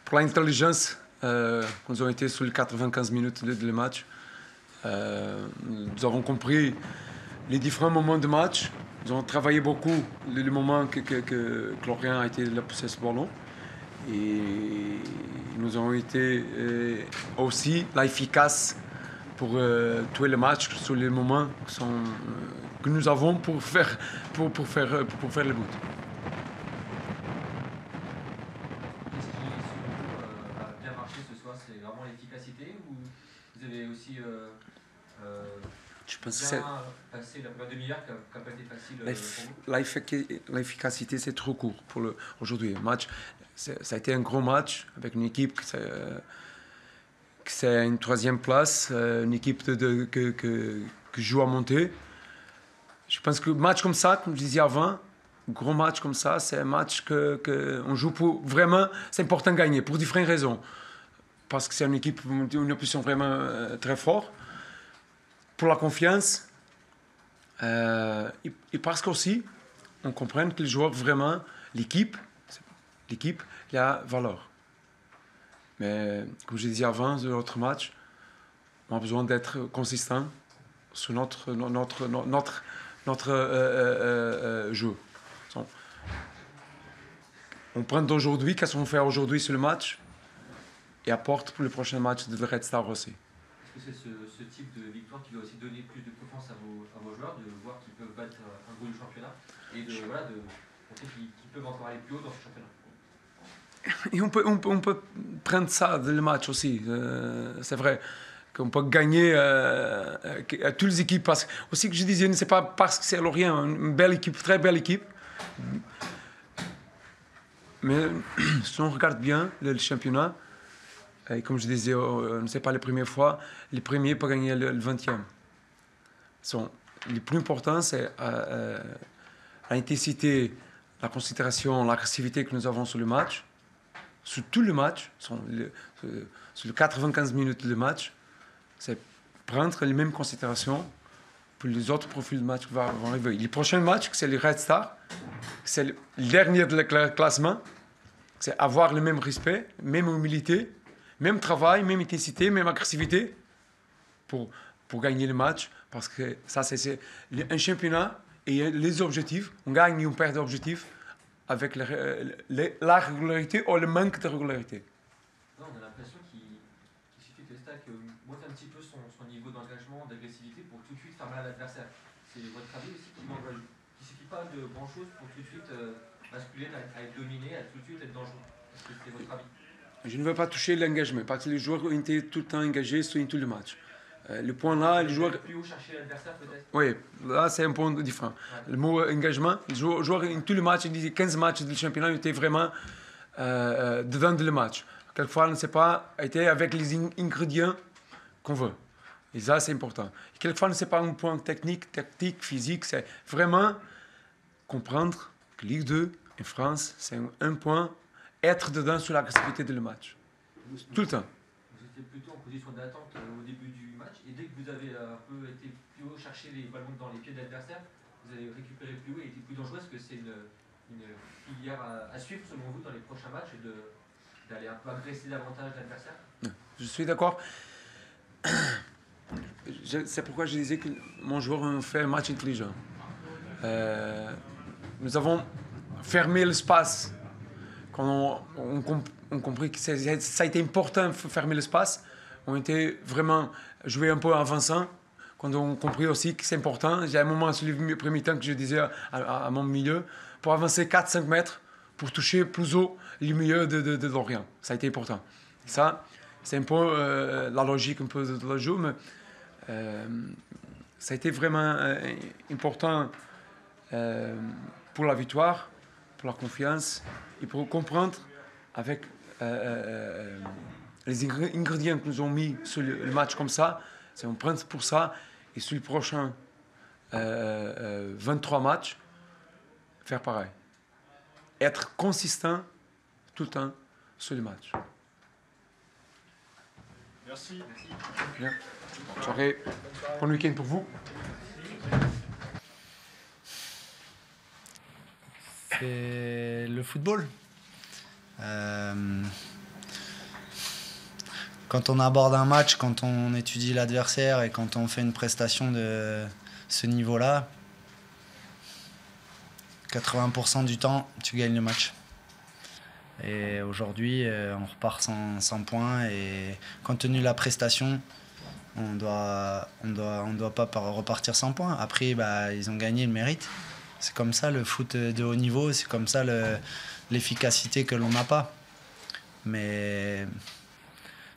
pour l'intelligence, nous avons été sur les 95 minutes de match. Nous avons compris les différents moments de match. Nous avons travaillé beaucoup le moment que Lorient a été la possession ce ballon. Et nous avons été aussi efficaces pour tuer le match sur les moments que nous avons pour faire le but. Qu'est-ce qui, selon vous, a bien marché ce soir? C'est vraiment l'efficacité ou vous avez aussi Je pense bien passé la première demi-heure qui n'a pas été facile pour vous? l'efficacité, c'est trop court pour aujourd'hui. Le match, ça a été un gros match avec une équipe qui c'est une troisième place, une équipe qui joue à monter. Je pense que match comme ça, comme je disais avant, un gros match comme ça, c'est un match qu'on joue pour vraiment, c'est important de gagner pour différentes raisons. Parce que c'est une équipe, une opposition vraiment très forte. Pour la confiance, et parce qu'aussi, on comprend que les joueurs, vraiment, l'équipe, il y a valeur. Mais comme je disais avant, dans notre match, on a besoin d'être consistant sur notre jeu. On prend d'aujourd'hui, qu'est-ce qu'on fait aujourd'hui sur le match, et apporte pour le prochain match de Red Star aussi. Est-ce que c'est ce type de victoire qui doit aussi donner plus de confiance à vos joueurs, de voir qu'ils peuvent battre un gros du championnat et de montrer qu'ils peuvent encore aller plus haut dans ce championnat? Et on peut prendre ça dans le match aussi. C'est vrai qu'on peut gagner à toutes les équipes. Parce que, aussi que je disais, c'est pas parce que c'est Lorient, une belle équipe, très belle équipe. Mais si on regarde bien le championnat, et comme je disais, ce n'est pas la première fois, les premiers peuvent gagner le 20e. Le plus important, c'est l'intensité, la concentration, l'agressivité que nous avons sur le match. Sur tout le match, sur les 95 minutes de match, c'est prendre les mêmes considérations pour les autres profils de match qui vont arriver. Le prochain match, c'est le Red Star, c'est le dernier de classement, c'est avoir le même respect, même humilité, même travail, même intensité, même agressivité pour gagner le match. Parce que ça, c'est un championnat et les objectifs, on gagne ou on perd d'objectifs avec la régularité ou le manque de régularité. Non, on a l'impression qu'il suffit que Stack monte un petit peu son niveau d'engagement, d'agressivité pour tout de suite faire mal à l'adversaire. C'est votre avis aussi qui manque. Il ne suffit pas de grand-chose pour tout de suite basculer, à être dominé, à tout de suite être dangereux. Est-ce que c'est votre avis? Je ne veux pas toucher l'engagement parce que les joueurs ont été tout le temps engagés sur tout le match. Le point là, les joueurs. Plus haut chercher l'adversaire peut-être? Oui, là c'est un point différent. Ouais. Le mot engagement, les joueurs en tout le match, ils disaient 15 matchs du championnat, ils étaient vraiment dedans le match. Quelquefois, on ne sait pas, été avec les ingrédients qu'on veut. Et ça, c'est important. Et quelquefois, ce n'est pas un point technique, tactique, physique, c'est vraiment comprendre que Ligue 2 en France, c'est un point, être dedans sur l'agressivité de le match. Tout le temps. Vous étiez plutôt en position d'attente au début du match, et dès que vous avez un peu été plus haut, chercher les ballons dans les pieds de l'adversaire, vous avez récupéré plus haut et été plus dangereux. Est-ce que c'est une filière à suivre selon vous dans les prochains matchs, et d'aller un peu agresser davantage l'adversaire? Je suis d'accord. C'est pourquoi je disais que mon joueur a fait un match intelligent. Nous avons fermé l'espace. Quand on compris que ça a été important de fermer l'espace, on était vraiment joué un peu avançant. Quand on a compris aussi que c'est important, il y a un moment sur le premier temps que je disais à mon milieu, pour avancer 4-5 mètres, pour toucher plus haut le milieu de Lorient. Ça a été important. Et ça, c'est un peu la logique un peu de la jeu, mais ça a été vraiment important pour la victoire, pour la confiance et pour comprendre avec les ingrédients que nous avons mis sur le match comme ça, c'est on prend pour ça et sur les prochains 23 matchs, faire pareil. Être consistant tout le temps sur le match. Merci. Bien. Bonne soirée. Bon week-end pour vous. C'est le football. quand on aborde un match, quand on étudie l'adversaire et quand on fait une prestation de ce niveau-là, 80% du temps, tu gagnes le match. Et aujourd'hui, on repart sans points. Et compte tenu de la prestation, on doit pas repartir sans points. Après, ils ont gagné, le mérite. C'est comme ça le foot de haut niveau, c'est comme ça l'efficacité que l'on n'a pas. Mais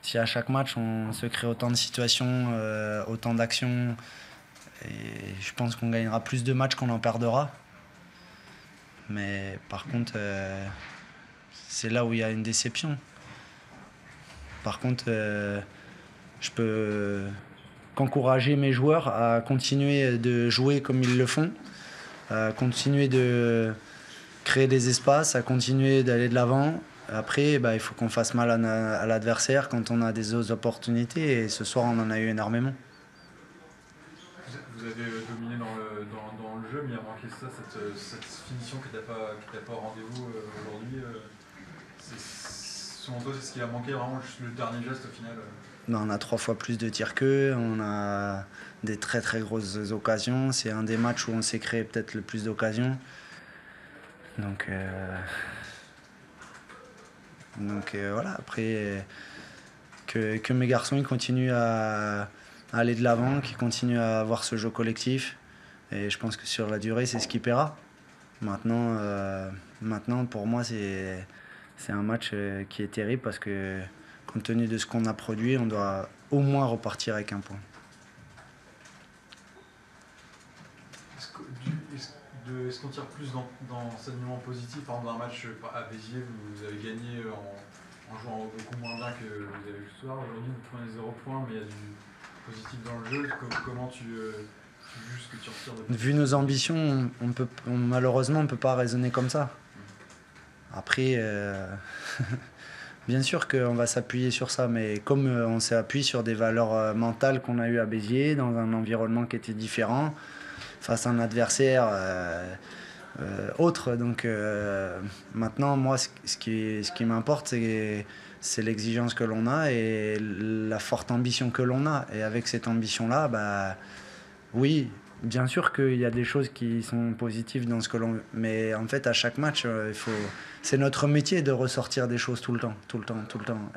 si à chaque match on se crée autant de situations, autant d'actions, et je pense qu'on gagnera plus de matchs qu'on en perdra. Mais par contre, c'est là où il y a une déception. Par contre, je peux qu'encourager mes joueurs à continuer de jouer comme ils le font, à continuer de créer des espaces, à continuer d'aller de l'avant. Après, il faut qu'on fasse mal à l'adversaire quand on a des autres opportunités. Et ce soir, on en a eu énormément. Vous avez dominé dans le jeu, mais il a manqué ça, cette finition qui n'était pas au rendez-vous aujourd'hui. Selon toi, c'est ce qui a manqué, vraiment juste le dernier geste au final? On a 3 fois plus de tirs qu'eux, on a des très très grosses occasions. C'est un des matchs où on s'est créé peut-être le plus d'occasions. Donc voilà, après que mes garçons ils continuent à aller de l'avant, qu'ils continuent à avoir ce jeu collectif. Et je pense que sur la durée, c'est ce qui paiera. Maintenant pour moi, c'est un match qui est terrible parce que compte tenu de ce qu'on a produit, on doit au moins repartir avec un point. Est-ce qu'on tire plus dans cet élément positif? Par exemple, dans un match à Béziers, vous avez gagné en jouant beaucoup moins bien que vous avez vu ce soir. Aujourd'hui, vous prenez 0 points, mais il y a du positif dans le jeu. Comment tu juges ce que tu retires de positif? Vu nos ambitions, malheureusement, on ne peut pas raisonner comme ça. Après, bien sûr qu'on va s'appuyer sur ça, mais comme on s'est appuyé sur des valeurs mentales qu'on a eues à Béziers, dans un environnement qui était différent, face à un adversaire autre. Donc maintenant, moi, ce qui m'importe, c'est l'exigence que l'on a et la forte ambition que l'on a. Et avec cette ambition-là, oui, bien sûr qu'il y a des choses qui sont positives dans ce que l'on... Mais en fait, à chaque match, c'est notre métier de ressortir des choses tout le temps.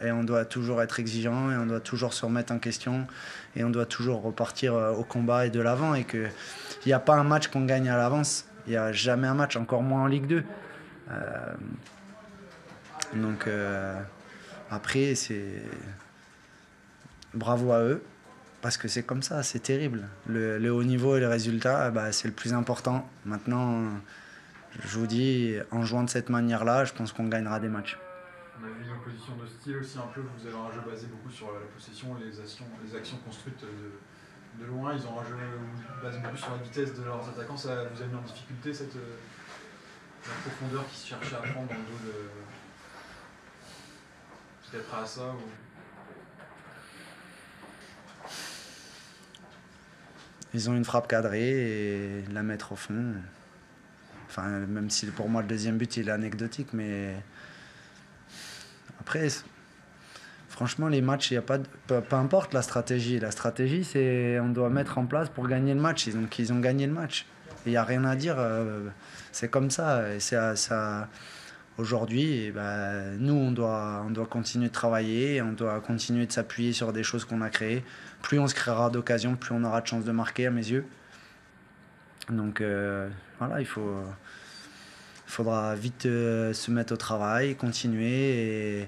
Et on doit toujours être exigeant et on doit toujours se remettre en question et on doit toujours repartir au combat et de l'avant. Et qu'il n'y a pas un match qu'on gagne à l'avance. Il n'y a jamais un match, encore moins en Ligue 2. Donc après, c'est bravo à eux. Parce que c'est comme ça, c'est terrible. Le haut niveau et les résultats, c'est le plus important. Maintenant, je vous dis, en jouant de cette manière-là, je pense qu'on gagnera des matchs. On a vu une opposition de style aussi un peu. Vous avez un jeu basé beaucoup sur la possession, les actions construites de loin. Ils ont un jeu basé beaucoup sur la vitesse de leurs attaquants. Ça vous a mis en difficulté la profondeur qu'ils cherchaient à prendre dans le dos de... Vous êtes prêt à ça ou... Ils ont une frappe cadrée et la mettre au fond. Enfin, même si pour moi le deuxième but il est anecdotique, mais après, franchement, les matchs, il y a pas, peu importe la stratégie. La stratégie, c'est on doit mettre en place pour gagner le match. Donc ils ont gagné le match. Il n'y a rien à dire. C'est comme ça. Et ça aujourd'hui, nous, on doit continuer de travailler, on doit continuer de s'appuyer sur des choses qu'on a créées. Plus on se créera d'occasions, plus on aura de chances de marquer, à mes yeux. Donc voilà, il faudra vite se mettre au travail, continuer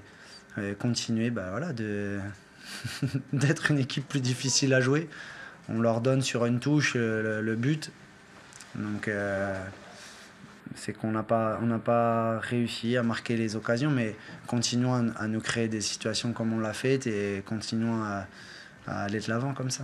d'être une équipe plus difficile à jouer. On leur donne sur une touche le but. Donc c'est qu'on n'a pas réussi à marquer les occasions, mais continuons à nous créer des situations comme on l'a fait et continuons à aller de l'avant comme ça.